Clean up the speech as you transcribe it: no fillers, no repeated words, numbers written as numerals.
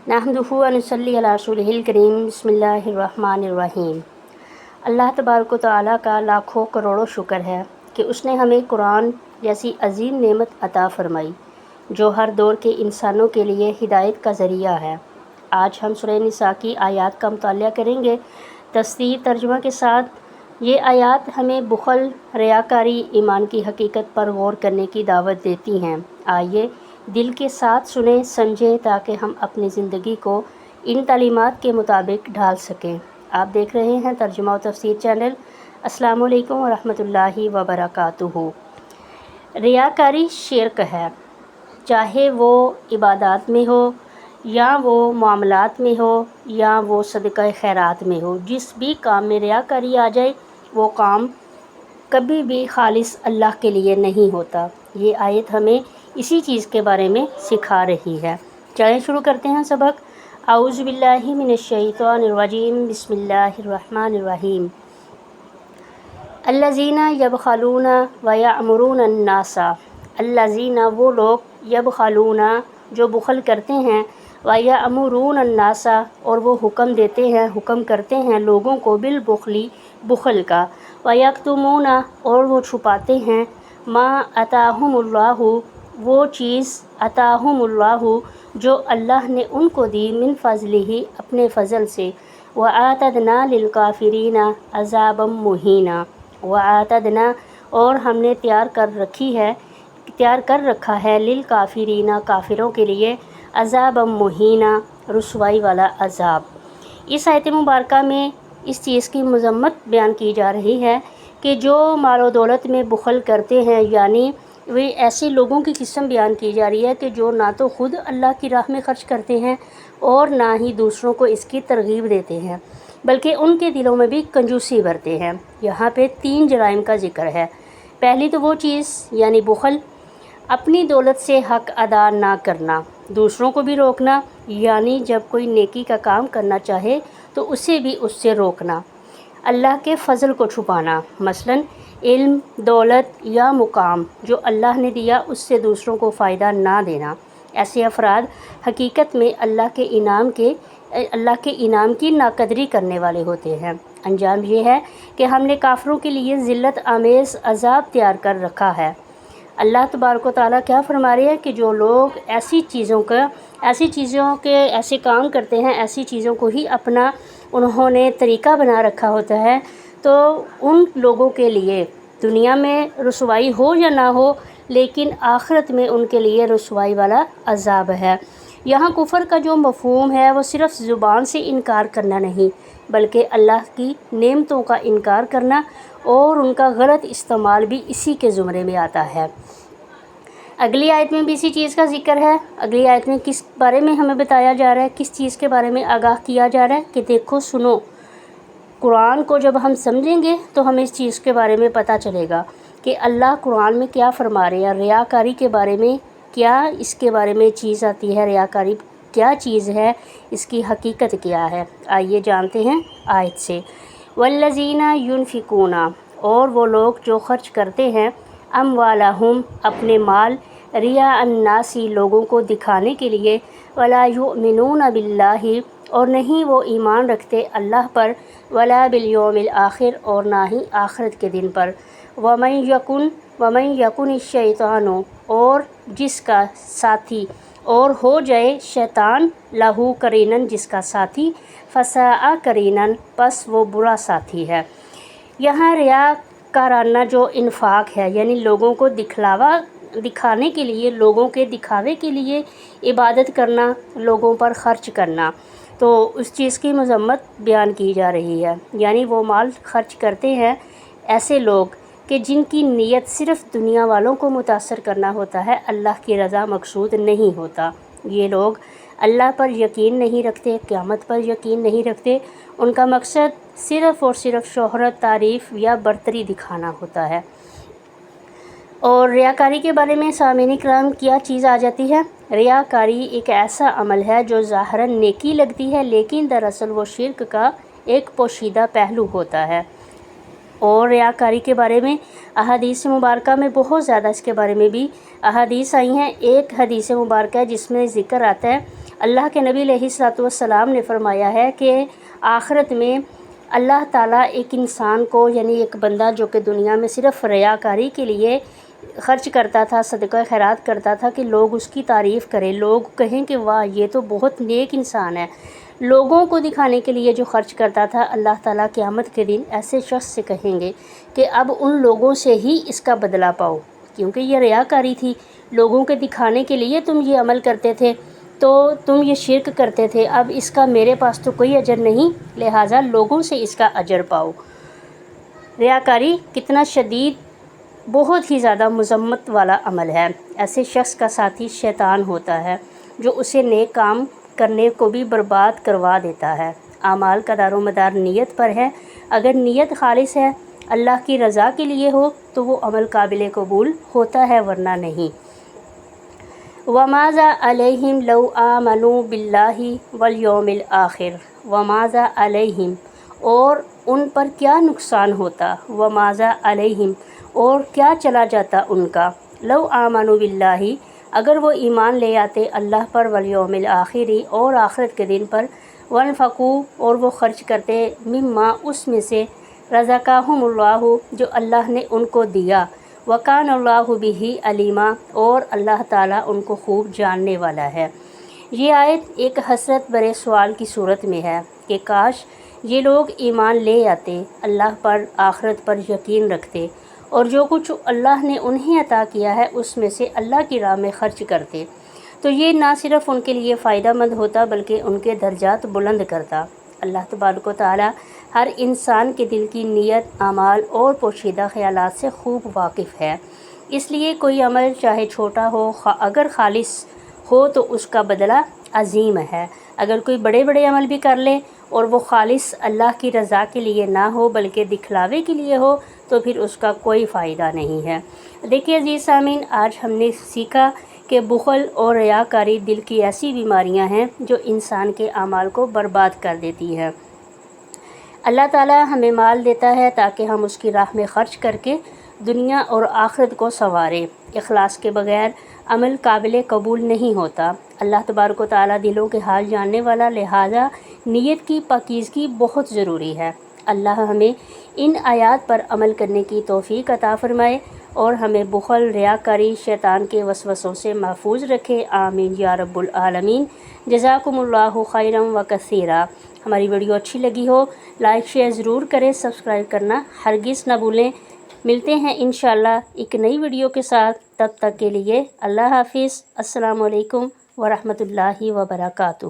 نحمدہ و نصلی علی رسولہ کریم بسم اللہ الرحمن الرحیم۔ اللہ تبارک و تعالیٰ کا لاکھوں کروڑوں شکر ہے کہ اس نے ہمیں قرآن جیسی عظیم نعمت عطا فرمائی جو ہر دور کے انسانوں کے لیے ہدایت کا ذریعہ ہے۔ آج ہم سورہ نساء کی آیات کا مطالعہ کریں گے تفسیر ترجمہ کے ساتھ۔ یہ آیات ہمیں بخل، ریاکاری، ایمان کی حقیقت پر غور کرنے کی دعوت دیتی ہیں۔ آئیے دل کے ساتھ سنیں، سمجھیں تاکہ ہم اپنی زندگی کو ان تعلیمات کے مطابق ڈھال سکیں۔ آپ دیکھ رہے ہیں ترجمہ و تفسیر چینل۔ السلام علیکم ورحمۃ اللہ وبرکاتہ۔ ریاکاری شرک ہے، چاہے وہ عبادات میں ہو یا وہ معاملات میں ہو یا وہ صدقہ خیرات میں ہو۔ جس بھی کام میں ریاکاری آ جائے وہ کام کبھی بھی خالص اللہ کے لیے نہیں ہوتا۔ یہ آیت ہمیں اسی چیز کے بارے میں سکھا رہی ہے۔ چلیں شروع کرتے ہیں سبق۔ اعوذ باللہ من الشیطان الرجیم بسم اللہ الرحمن الرحیم۔ الذین یبخلون ویأمرون الناس، الذین وہ لوگ، یبخلون جو بخل کرتے ہیں، ویأمرون الناس اور وہ حکم دیتے ہیں، حکم کرتے ہیں لوگوں کو، بالبخل بخل کا، ویکتمون اور وہ چھپاتے ہیں، ما آتاہم اللہ وہ چیز، آتاہم اللہ جو اللہ نے ان کو دی، من فضلہ اپنے فضل سے، وآتدنا للکافرین عذابا مہینا، وآتدنا اور ہم نے تیار کر رکھا ہے للکافرین کافروں کے لیے، عذابا مہینا رسوائی والا عذاب۔ اس آیت مبارکہ میں اس چیز کی مذمت بیان کی جا رہی ہے کہ جو مال و دولت میں بخل کرتے ہیں، یعنی وہ ایسے لوگوں کی قسم بیان کی جا رہی ہے کہ جو نہ تو خود اللہ کی راہ میں خرچ کرتے ہیں اور نہ ہی دوسروں کو اس کی ترغیب دیتے ہیں، بلکہ ان کے دلوں میں بھی کنجوسی بھرتے ہیں۔ یہاں پہ 3 جرائم کا ذکر ہے۔ پہلی تو وہ چیز یعنی بخل، اپنی دولت سے حق ادا نہ کرنا، دوسروں کو بھی روکنا، یعنی جب کوئی نیکی کا کام کرنا چاہے تو اسے بھی اس سے روکنا، اللہ کے فضل کو چھپانا، مثلاً علم، دولت یا مقام جو اللہ نے دیا اس سے دوسروں کو فائدہ نہ دینا۔ ایسے افراد حقیقت میں اللہ کے انعام کی ناقدری کرنے والے ہوتے ہیں۔ انجام یہ ہے کہ ہم نے کافروں کے لیے ذلت آمیز عذاب تیار کر رکھا ہے۔ اللہ تبارک و تعالیٰ کیا فرما رہے ہیں کہ جو لوگ ایسے کام کرتے ہیں، ایسی چیزوں کو ہی اپنا انہوں نے طریقہ بنا رکھا ہوتا ہے، تو ان لوگوں کے لیے دنیا میں رسوائی ہو یا نہ ہو، لیکن آخرت میں ان کے لیے رسوائی والا عذاب ہے۔ یہاں کفر کا جو مفہوم ہے وہ صرف زبان سے انکار کرنا نہیں، بلکہ اللہ کی نعمتوں کا انکار کرنا اور ان کا غلط استعمال بھی اسی کے زمرے میں آتا ہے۔ اگلی آیت میں بھی اسی چیز کا ذکر ہے۔ اگلی آیت میں کس بارے میں ہمیں بتایا جا رہا ہے، کس چیز کے بارے میں آگاہ کیا جا رہا ہے کہ دیکھو سنو، قرآن کو جب ہم سمجھیں گے تو ہمیں اس چیز کے بارے میں پتہ چلے گا کہ اللہ قرآن میں کیا فرما رہے ہیں۔ ریاکاری کے بارے میں کیا اس کے بارے میں چیز آتی ہے، ریاکاری کیا چیز ہے، اس کی حقیقت کیا ہے۔ آئیے جانتے ہیں آیت سے۔ والذین ینفقون اور وہ لوگ جو خرچ کرتے ہیں، اموالہم اپنے مال، ریا الناس لوگوں کو دکھانے کے لیے، ولا یؤمنون باللہ اور نہیں وہ ایمان رکھتے اللہ پر، ولا بالیوم الآخر اور نہ ہی آخرت کے دن پر، ومن یکن الشیطان اور جس کا ساتھی اور ہو جائے شیطان، لہو قرینن جس کا ساتھی، فساء قرینن پس وہ برا ساتھی ہے۔ یہاں ریاکارانہ جو انفاق ہے، یعنی لوگوں کو دکھانے کے لیے، لوگوں کے دکھاوے کے لیے عبادت کرنا، لوگوں پر خرچ کرنا، تو اس چیز کی مذمت بیان کی جا رہی ہے۔ یعنی وہ مال خرچ کرتے ہیں ایسے لوگ کہ جن کی نیت صرف دنیا والوں کو متاثر کرنا ہوتا ہے، اللہ کی رضا مقصود نہیں ہوتا۔ یہ لوگ اللہ پر یقین نہیں رکھتے، قیامت پر یقین نہیں رکھتے، ان کا مقصد صرف اور صرف شہرت، تعریف یا برتری دکھانا ہوتا ہے۔ اور ریاکاری کے بارے میں سامعین کرام کیا چیز آ جاتی ہے؟ ریاکاری ایک ایسا عمل ہے جو ظاہراً نیکی لگتی ہے، لیکن دراصل وہ شرک کا ایک پوشیدہ پہلو ہوتا ہے۔ اور ریاکاری کے بارے میں احادیث مبارکہ میں بہت زیادہ اس کے بارے میں بھی احادیث آئی ہیں۔ ایک حدیث مبارکہ ہے جس میں ذکر آتا ہے، اللہ کے نبی علیہ الصلوۃ والسلام نے فرمایا ہے کہ آخرت میں اللہ تعالیٰ ایک انسان کو، یعنی ایک بندہ جو کہ دنیا میں صرف ریاکاری کے لیے خرچ کرتا تھا، صدقہ خیرات کرتا تھا کہ لوگ اس کی تعریف کریں، لوگ کہیں کہ واہ یہ تو بہت نیک انسان ہے، لوگوں کو دکھانے کے لیے جو خرچ کرتا تھا، اللہ تعالیٰ قیامت کے دن ایسے شخص سے کہیں گے کہ اب ان لوگوں سے ہی اس کا بدلہ پاؤ، کیونکہ یہ ریاکاری تھی، لوگوں کے دکھانے کے لیے تم یہ عمل کرتے تھے، تو تم یہ شرک کرتے تھے، اب اس کا میرے پاس تو کوئی اجر نہیں، لہٰذا لوگوں سے اس کا اجر پاؤ۔ ریاکاری کتنا شدید، بہت ہی زیادہ مذمت والا عمل ہے۔ ایسے شخص کا ساتھی شیطان ہوتا ہے جو اسے نیک کام کرنے کو بھی برباد کروا دیتا ہے۔ اعمال کا دار و مدار نیت پر ہے، اگر نیت خالص ہے، اللہ کی رضا کے لیے ہو تو وہ عمل قابل قبول ہوتا ہے، ورنہ نہیں۔ وَمَاذَا عَلَيْهِمْ لَوْ آمَنُوا بِاللَّهِ وَالْيَوْمِ الْآخِرِ وَمَاذَا عَلَيْهِمْ، اور ان پر کیا نقصان ہوتا، وَمَاذَا عَلَيْهِمْ، اور کیا چلا جاتا ان کا، لَوْ آمَنُوا بِاللَّهِ، اگر وہ ایمان لے آتے اللہ پر، وَالْيَوْمِ الْآخِرِ، اور آخرت کے دن پر، وَانْفَقُوا، اور وہ خرچ کرتے، مما، اس میں سے، رزقہم اللہ، جو اللہ نے ان کو دیا، وَكَانَ اللَّهُ بِهِ عَلِيمًا، اور اللہ تعالیٰ ان کو خوب جاننے والا ہے۔ یہ آیت ایک حسرت برے سوال کی صورت میں ہے کہ کاش یہ لوگ ایمان لے آتے، اللہ پر، آخرت پر یقین رکھتے، اور جو کچھ اللہ نے انہیں عطا کیا ہے اس میں سے اللہ کی راہ میں خرچ کرتے، تو یہ نہ صرف ان کے لیے فائدہ مند ہوتا بلکہ ان کے درجات بلند کرتا۔ اللہ تبارک و تعالیٰ ہر انسان کے دل کی نیت، اعمال اور پوشیدہ خیالات سے خوب واقف ہے، اس لیے کوئی عمل چاہے چھوٹا ہو، اگر خالص ہو تو اس کا بدلہ عظیم ہے۔ اگر کوئی بڑے بڑے عمل بھی کر لے اور وہ خالص اللہ کی رضا کے لیے نہ ہو بلکہ دکھلاوے کے لیے ہو تو پھر اس کا کوئی فائدہ نہیں ہے۔ دیکھیے عزیز سامعین، آج ہم نے سیکھا کہ بخل اور ریاکاری دل کی ایسی بیماریاں ہیں جو انسان کے اعمال کو برباد کر دیتی ہیں۔ اللہ تعالیٰ ہمیں مال دیتا ہے تاکہ ہم اس کی راہ میں خرچ کر کے دنیا اور آخرت کو سنواریں۔ اخلاص کے بغیر عمل قابل قبول نہیں ہوتا۔ اللہ تبارک و تعالیٰ دلوں کے حال جاننے والا، لہٰذا نیت کی پاکیزگی بہت ضروری ہے۔ اللہ ہمیں ان آیات پر عمل کرنے کی توفیق عطا فرمائے اور ہمیں بخل، ریاکاری، شیطان کے وسوسوں سے محفوظ رکھے، آمین یا رب العالمین۔ جزاکم اللہ خیرا و کثیرا۔ ہماری ویڈیو اچھی لگی ہو لائک شیئر ضرور کریں، سبسکرائب کرنا ہرگز نہ بھولیں۔ ملتے ہیں انشاءاللہ ایک نئی ویڈیو کے ساتھ، تب تک کے لیے اللہ حافظ، السلام علیکم ورحمۃ اللہ وبرکاتہ۔